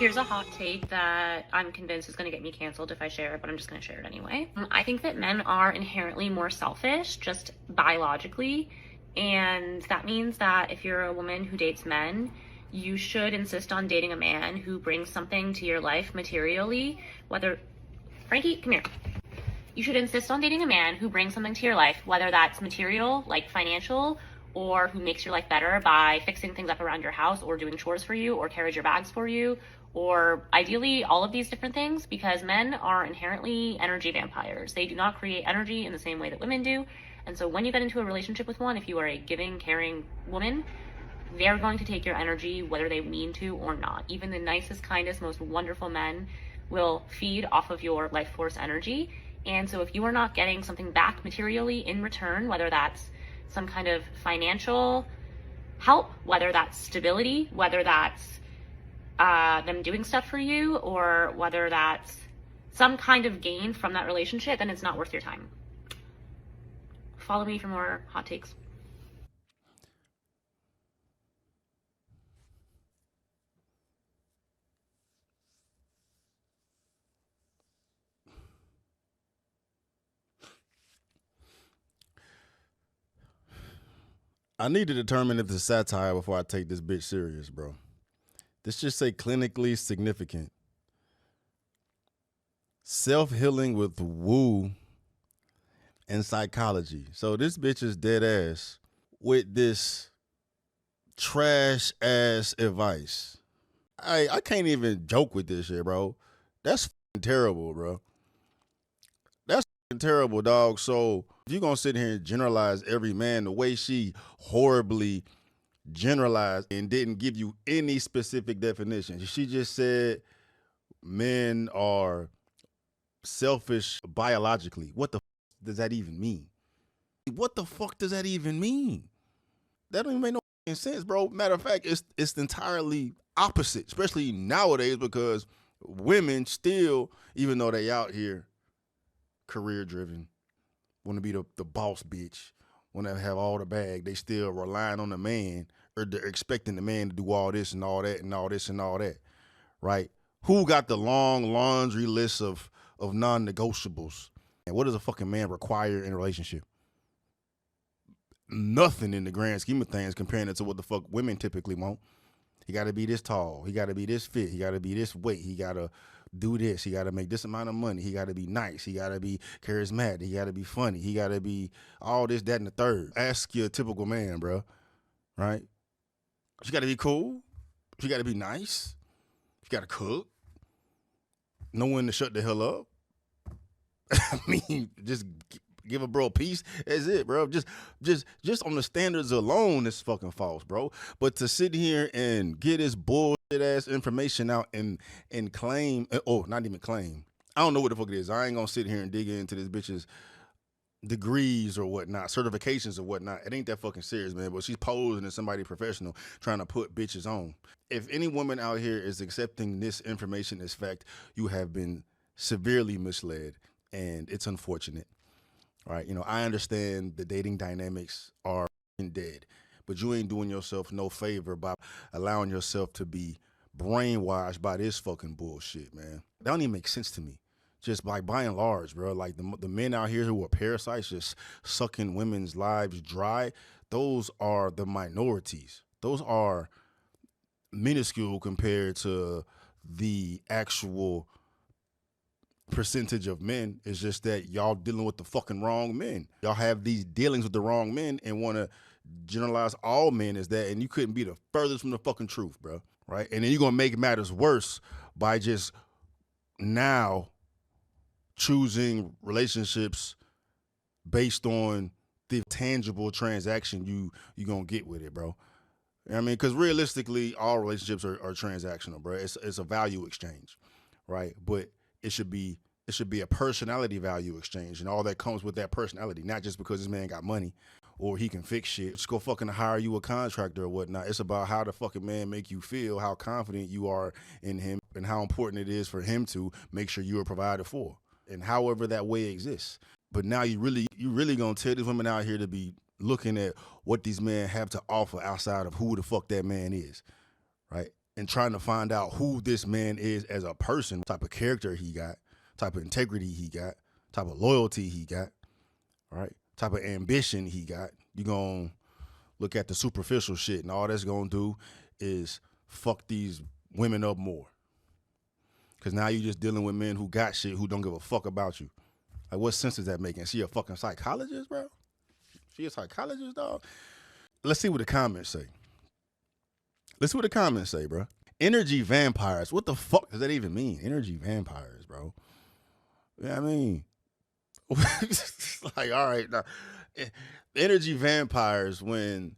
Here's a hot take that I'm convinced is going to get me canceled if I share it, but I'm just going to share it anyway. I think that men are inherently more selfish, just biologically. And that means that if you're a woman who dates men, you should insist on dating a man who brings something to your life materially, whether, Frankie, come here. You should insist on dating a man who brings something to your life, whether that's material, like financial, or who makes your life better by fixing things up around your house or doing chores for you or carries your bags for you, or ideally all of these different things, because men are inherently energy vampires. They do not create energy in the same way that women do. And so when you get into a relationship with one, if you are a giving, caring woman, they're going to take your energy whether they mean to or not. Even the nicest, kindest, most wonderful men will feed off of your life force energy. And so if you are not getting something back materially in return, whether that's some kind of financial help, whether that's stability, whether that's them doing stuff for you, or whether that's some kind of gain from that relationship, then it's not worth your time. Follow me for more hot takes. I need to determine if it's satire before I take this bitch serious, bro. This just say clinically significant. Self-healing with woo and psychology. So this bitch is dead ass with this trash ass advice. I can't even joke with this shit, bro. That's terrible, bro. That's terrible, dog. So if you're gonna sit here and generalize every man the way she horribly generalized and didn't give you any specific definition, she just said men are selfish biologically. What the does that even mean? What the fuck does that even mean? That don't even make no sense, bro. Matter of fact, it's entirely opposite, especially nowadays, because women still, even though they out here career driven, want to be the boss bitch, want to have all the bag, they still relying on the man, or they're expecting the man to do all this and all that and all this and all that, right? Who got the long laundry list of non-negotiables? And what does a fucking man require in a relationship? Nothing in the grand scheme of things, comparing it to what the fuck women typically want. He got to be this tall. He got to be this fit. He got to be this weight. He got to do this. He got to make this amount of money. He got to be nice. He got to be charismatic. He got to be funny. He got to be all this, that, and the third. Ask your typical man, bro. Right? She got to be cool. She got to be nice. She got to cook. Know when to shut the hell up. I mean, just give a bro peace. That's it, bro. Just on the standards alone, it's fucking false, bro. But to sit here and get this bullshit ass information out and claim, not even claim. I don't know what the fuck it is. I ain't gonna sit here and dig into this bitch's degrees or whatnot, certifications or whatnot. It ain't that fucking serious, man. But she's posing as somebody professional trying to put bitches on. If any woman out here is accepting this information as fact, you have been severely misled, and it's unfortunate. Right? You know, I understand the dating dynamics are dead, but you ain't doing yourself no favor by allowing yourself to be brainwashed by this fucking bullshit, man. That don't even make sense to me. Just by and large, bro, like the men out here who are parasites, just sucking women's lives dry, those are the minorities. Those are minuscule compared to the actual percentage of men. Is just that y'all dealing with the fucking wrong men. Y'all have these dealings with the wrong men and want to generalize all men as that, and you couldn't be the furthest from the fucking truth, bro. Right? And then you're gonna make matters worse by just now choosing relationships based on the tangible transaction you gonna get with it, bro. You know what I mean? Because realistically, all relationships are transactional, bro. It's a value exchange, right? But it should be a personality value exchange, and all that comes with that personality, not just because this man got money or he can fix shit. Just go fucking hire you a contractor or whatnot. It's about how the fucking man make you feel, how confident you are in him, and how important it is for him to make sure you are provided for, and however that way exists. But now you really gonna tell these women out here to be looking at what these men have to offer outside of who the fuck that man is, right? and trying to find out who this man is as a person, type of character he got, type of integrity he got, type of loyalty he got, right? Type of ambition he got. You're going to look at the superficial shit, and all that's going to do is fuck these women up more. Because now you're just dealing with men who got shit, who don't give a fuck about you. Like, what sense is that making? She a fucking psychologist, bro? She a psychologist, dog? Let's see what the comments say. Let's see what the comments say, bro. Energy vampires. What the fuck does that even mean? Energy vampires, bro. Yeah, I mean, like, all right, now, energy vampires when,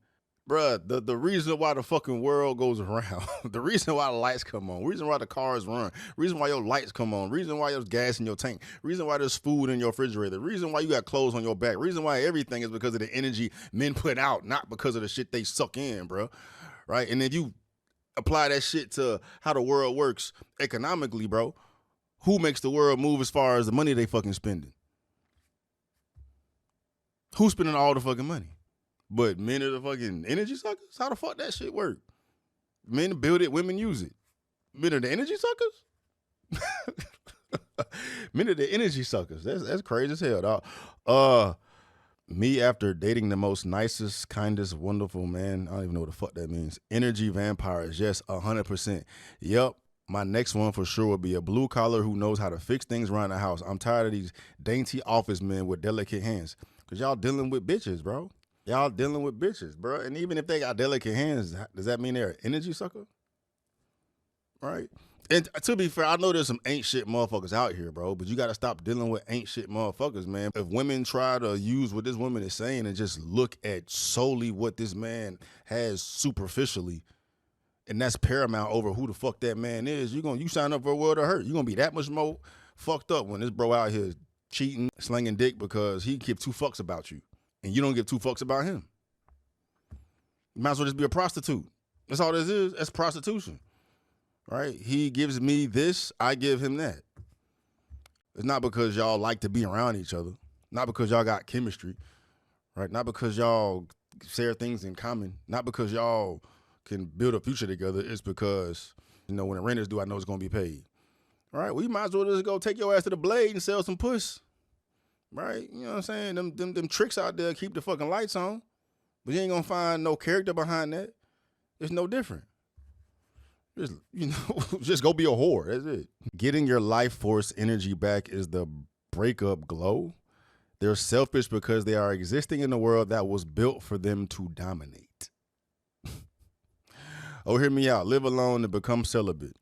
bruh, the reason why the fucking world goes around, the reason why the lights come on, reason why the cars run, reason why your lights come on, reason why there's gas in your tank, reason why there's food in your refrigerator, reason why you got clothes on your back, reason why everything is because of the energy men put out, not because of the shit they suck in, bro. Right? And if you apply that shit to how the world works economically, bro, who makes the world move as far as the money they fucking spending? Who's spending all the fucking money? But men are the fucking energy suckers? How the fuck that shit work? Men build it, women use it. Men are the energy suckers? Men are the energy suckers. That's crazy as hell, dog. Me after dating the most nicest, kindest, wonderful man. I don't even know what the fuck that means. Energy vampires, yes, 100%. Yep. My next one for sure would be a blue collar who knows how to fix things around the house. I'm tired of these dainty office men with delicate hands. Because y'all dealing with bitches, bro. Y'all dealing with bitches, bro. And even if they got delicate hands, does that mean they're an energy sucker? Right? And to be fair, I know there's some ain't shit motherfuckers out here, bro, but you got to stop dealing with ain't shit motherfuckers, man. If women try to use what this woman is saying and just look at solely what this man has superficially, and that's paramount over who the fuck that man is, you sign up for a world of hurt. You're going to be that much more fucked up when this bro out here cheating, slinging dick because he gives two fucks about you, and you don't give two fucks about him. You might as well just be a prostitute. That's all this is. That's prostitution. Right? He gives me this, I give him that. It's not because y'all like to be around each other. Not because y'all got chemistry. Right? Not because y'all share things in common. Not because y'all can build a future together. It's because, when the rent is due, I know it's going to be paid. Right? Well, you might as well just go take your ass to the blade and sell some puss. Right? You know what I'm saying? Them tricks out there keep the fucking lights on. But you ain't going to find no character behind that. It's no different. Just go be a whore. That's it. Getting your life force energy back is the breakup glow. They're selfish because they are existing in a world that was built for them to dominate. Oh, hear me out. Live alone and become celibate.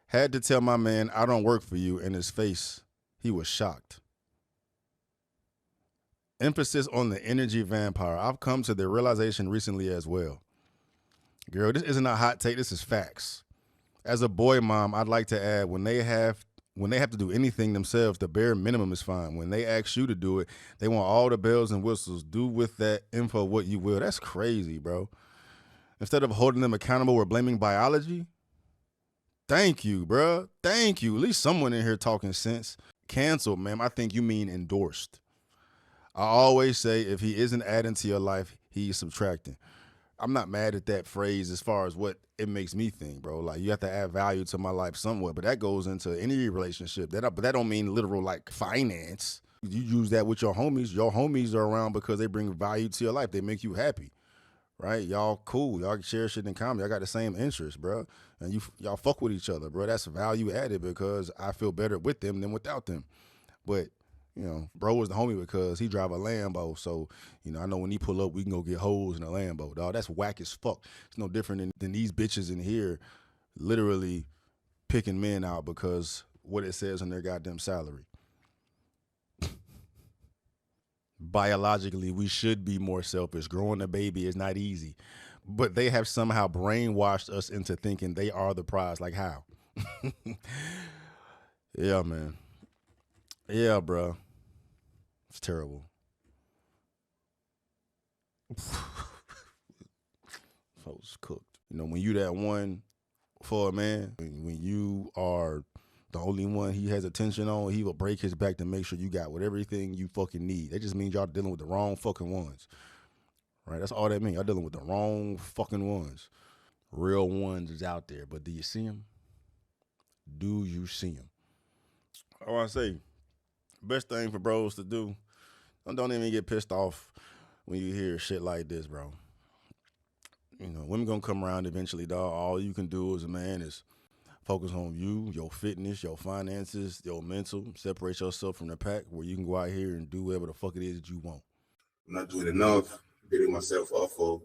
Had to tell my man, I don't work for you. In his face, he was shocked. Emphasis on the energy vampire. I've come to the realization recently as well. Girl, this isn't a hot take. This is facts. As a boy mom, I'd like to add, when they have to do anything themselves, the bare minimum is fine. When they ask you to do it, they want all the bells and whistles. Do with that info what you will. That's crazy, bro. Instead of holding them accountable or blaming biology, thank you, bro. Thank you. At least someone in here talking sense. Canceled, ma'am. I think you mean endorsed. I always say if he isn't adding to your life, he's subtracting. I'm not mad at that phrase as far as what it makes me think, bro. Like, you have to add value to my life somewhat, but that goes into any relationship. But that don't mean literal, like, finance. You use that with your homies. Your homies are around because they bring value to your life. They make you happy, right? Y'all cool. Y'all share shit in common. Y'all got the same interests, bro. And y'all fuck with each other, bro. That's value added because I feel better with them than without them. But bro was the homie because he drive a Lambo. So, I know when he pull up, we can go get hoes in a Lambo, dog. That's whack as fuck. It's no different than these bitches in here literally picking men out because what it says on their goddamn salary. Biologically, we should be more selfish. Growing a baby is not easy. But they have somehow brainwashed us into thinking they are the prize. Like, how? Yeah, man. Yeah, bro. It's terrible. Folks cooked. When you that one for a man, when you are the only one he has attention on, he will break his back to make sure you got everything you fucking need. That just means y'all dealing with the wrong fucking ones. Right? That's all that means. Y'all dealing with the wrong fucking ones. Real ones is out there, but do you see them? Do you see them? Oh, I say, best thing for bros to do, don't even get pissed off when you hear shit like this, bro. You know, women gonna come around eventually, dog. All you can do as a man is focus on you, your fitness, your finances, your mental. Separate yourself from the pack where you can go out here and do whatever the fuck it is that you want. I'm not doing enough, getting myself off of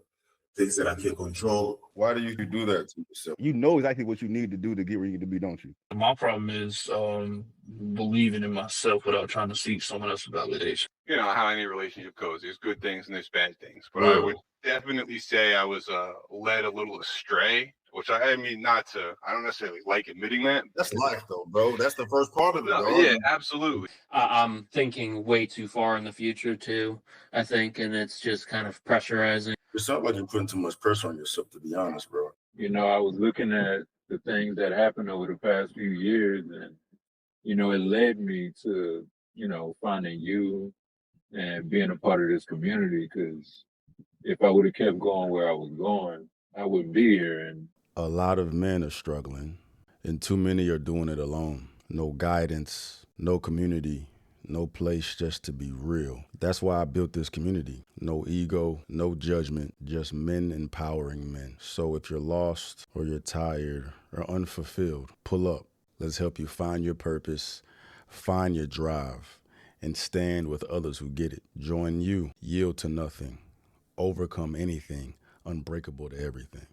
things that I can't control. Why do you do that to yourself? You know exactly what you need to do to get where you need to be, don't you? My problem is believing in myself without trying to seek someone else's validation. You know how any relationship goes. There's good things and there's bad things. But I would definitely say I was led a little astray, which I mean, I don't necessarily like admitting that. That's life, though, bro. That's the first part of it, dog. Yeah, absolutely. I'm thinking way too far in the future, too, I think, and it's just kind of pressurizing. It sounds like you're putting too much pressure on yourself, to be honest, bro. You know, I was looking at the things that happened over the past few years, and, you know, it led me to, you know, finding you and being a part of this community, because if I would have kept going where I was going, I wouldn't be here. And a lot of men are struggling, and too many are doing it alone. No guidance, no community, no place just to be real. That's why I built this community. No ego, no judgment, just men empowering men. So if you're lost or you're tired or unfulfilled, pull up. Let's help you find your purpose, find your drive, and stand with others who get it. Join you, yield to nothing, overcome anything, unbreakable to everything.